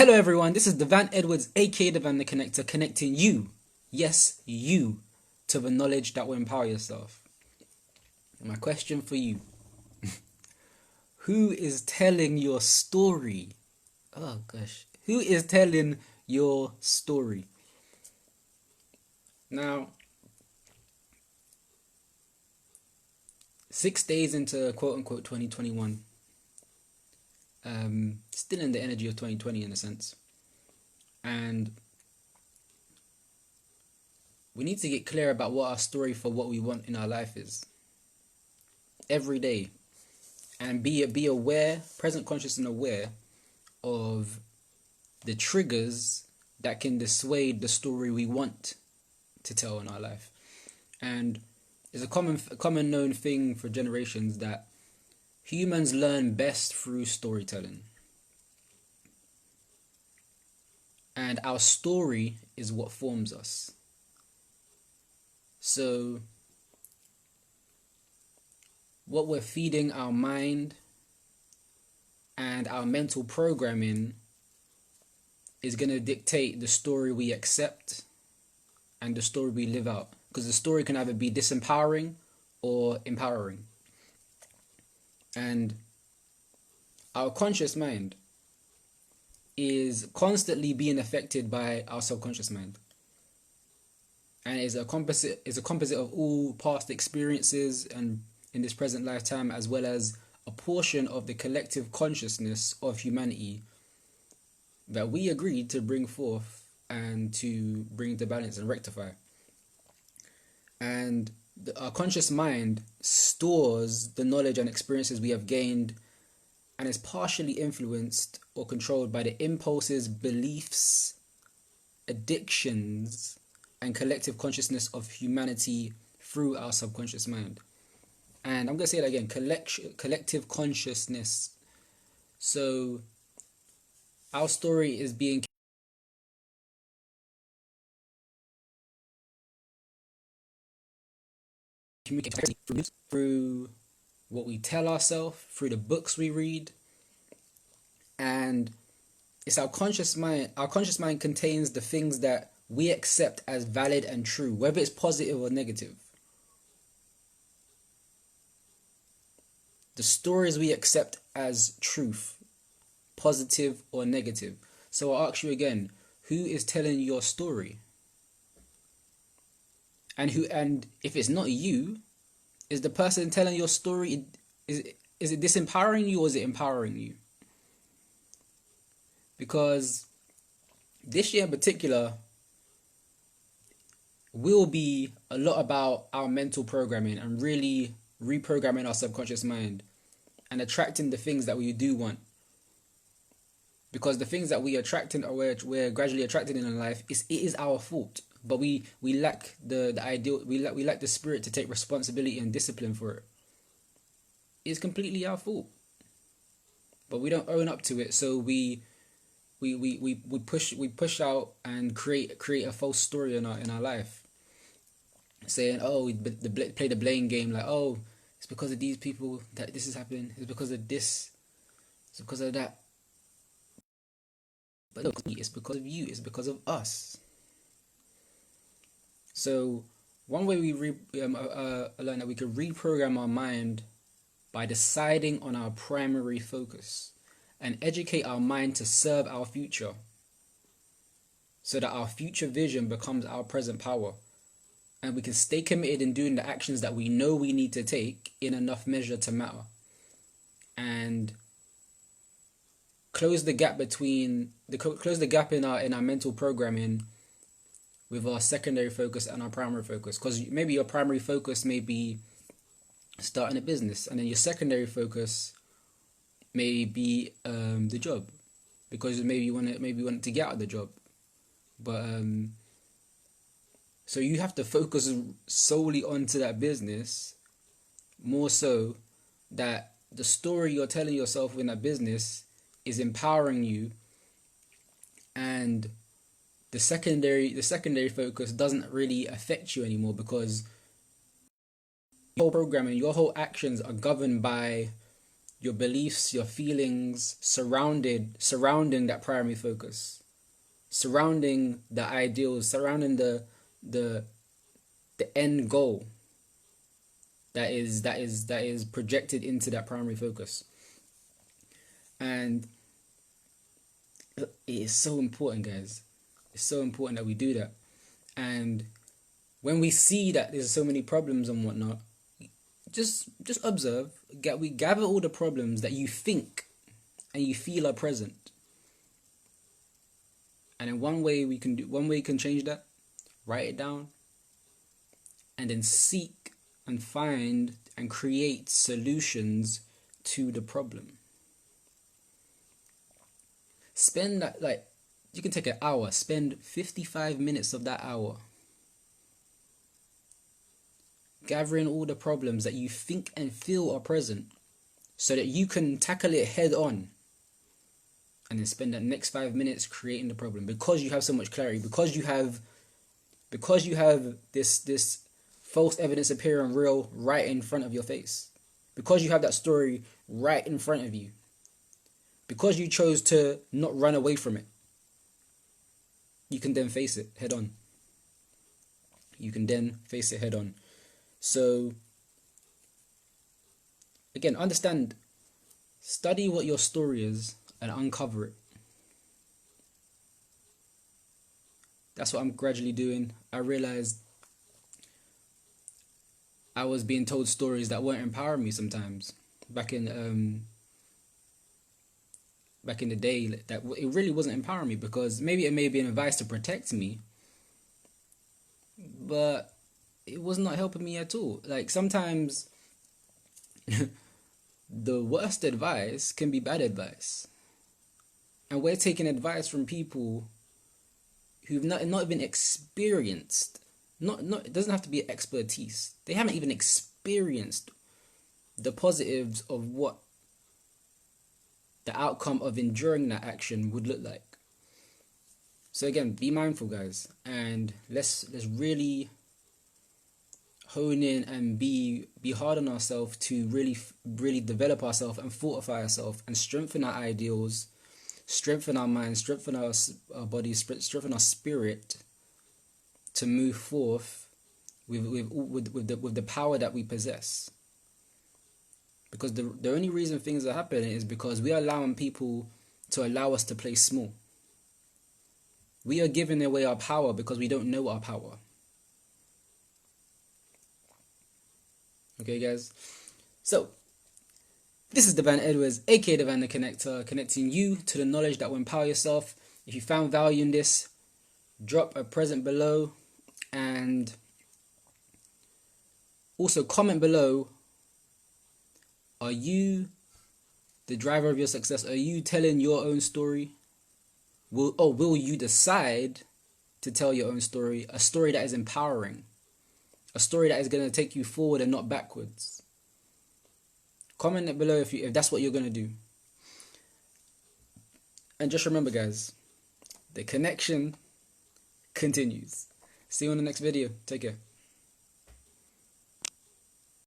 Hello everyone, this is Devan Edwards, aka Devan the Connector, connecting you, yes, you, to the knowledge that will empower yourself. And my question for you, who is telling your story? Oh gosh, who is telling your story? Now, 6 days into quote unquote 2021, still in the energy of 2020 in a sense. And we need to get clear about what our story for what we want in our life is. Every day. And be aware, present conscious and aware of the triggers that can dissuade the story we want to tell in our life. And it's a common known thing for generations that humans learn best through storytelling. And our story is what forms us. So what we're feeding our mind and our mental programming is going to dictate the story we accept and the story we live out. Because the story can either be disempowering or empowering. And our conscious mind is constantly being affected by our subconscious mind. And is a composite of all past experiences and in this present lifetime, as well as a portion of the collective consciousness of humanity that we agreed to bring forth and to bring to balance and rectify. And our conscious mind stores the knowledge and experiences we have gained and is partially influenced or controlled by the impulses, beliefs, addictions, and collective consciousness of humanity through our subconscious mind. And I'm going to say that again, collective consciousness. So our story is being communicated through what we tell ourselves, through the books we read. And it's our conscious mind. Our conscious mind contains the things that we accept as valid and true, whether it's positive or negative. The stories we accept as truth, positive or negative. So I'll ask you again, who is telling your story? And if it's not you, is the person telling your story, is it disempowering you or is it empowering you? Because this year in particular will be a lot about our mental programming and really reprogramming our subconscious mind and attracting the things that we do want. Because the things that we attracting or we're gradually attracting in our life, it is our fault. But we lack the ideal, we lack the spirit to take responsibility and discipline for it. It's completely our fault. But we don't own up to it, so we push out and create a false story in our life, saying, oh, we play the blame game, like, oh, it's because of these people that this is happening, it's because of this, it's because of that. But look, it's because of you, it's because of us. So one way we learn that we can reprogram our mind by deciding on our primary focus and educate our mind to serve our future, so that our future vision becomes our present power, and we can stay committed in doing the actions that we know we need to take in enough measure to matter, and close the gap in our mental programming with our secondary focus and our primary focus. Because maybe your primary focus may be starting a business, and then your secondary focus may be the job, because maybe you want to get out of the job. But so you have to focus solely onto that business, more so that the story you're telling yourself in that business is empowering you, and the secondary focus doesn't really affect you anymore, because your whole programming, your whole actions are governed by your beliefs, your feelings surrounding that primary focus, surrounding the ideals, surrounding the end goal that is projected into that primary focus. And it is so important, guys. It's so important that we do that. And when we see that there's so many problems and whatnot, just observe. We gather all the problems that you think and you feel are present. And in one way you can change that. Write it down. And then seek and find and create solutions to the problem. Spend that, like, you can take an hour, spend 55 minutes of that hour gathering all the problems that you think and feel are present so that you can tackle it head on, and then spend that next 5 minutes creating the problem, because you have so much clarity, because you have this false evidence appearing real right in front of your face, because you have that story right in front of you, because you chose to not run away from it. You can then face it head on. So, again, understand, study what your story is and uncover it. That's what I'm gradually doing. I realized I was being told stories that weren't empowering me sometimes. Back in the day, that it really wasn't empowering me, because maybe it may be an advice to protect me, but it was not helping me at all. Like, sometimes the worst advice can be bad advice, and we're taking advice from people who've not even experienced. It doesn't have to be expertise. They haven't even experienced the positives of what the outcome of enduring that action would look like. So again, be mindful, guys, and let's really hone in and be hard on ourselves to really develop ourselves and fortify ourselves and strengthen our ideals, strengthen our minds, strengthen our bodies, strengthen our spirit to move forth with the power that we possess. Because the only reason things are happening is because we are allowing people to allow us to play small. We are giving away our power because we don't know our power. Okay, guys? So, this is Devan Edwards, aka Devan the Connector, connecting you to the knowledge that will empower yourself. If you found value in this, drop a present below, and also comment below. Are you the driver of your success? Are you telling your own story? Will you decide to tell your own story? A story that is empowering. A story that is going to take you forward and not backwards. Comment it below if that's what you're going to do. And just remember, guys, the connection continues. See you on the next video. Take care.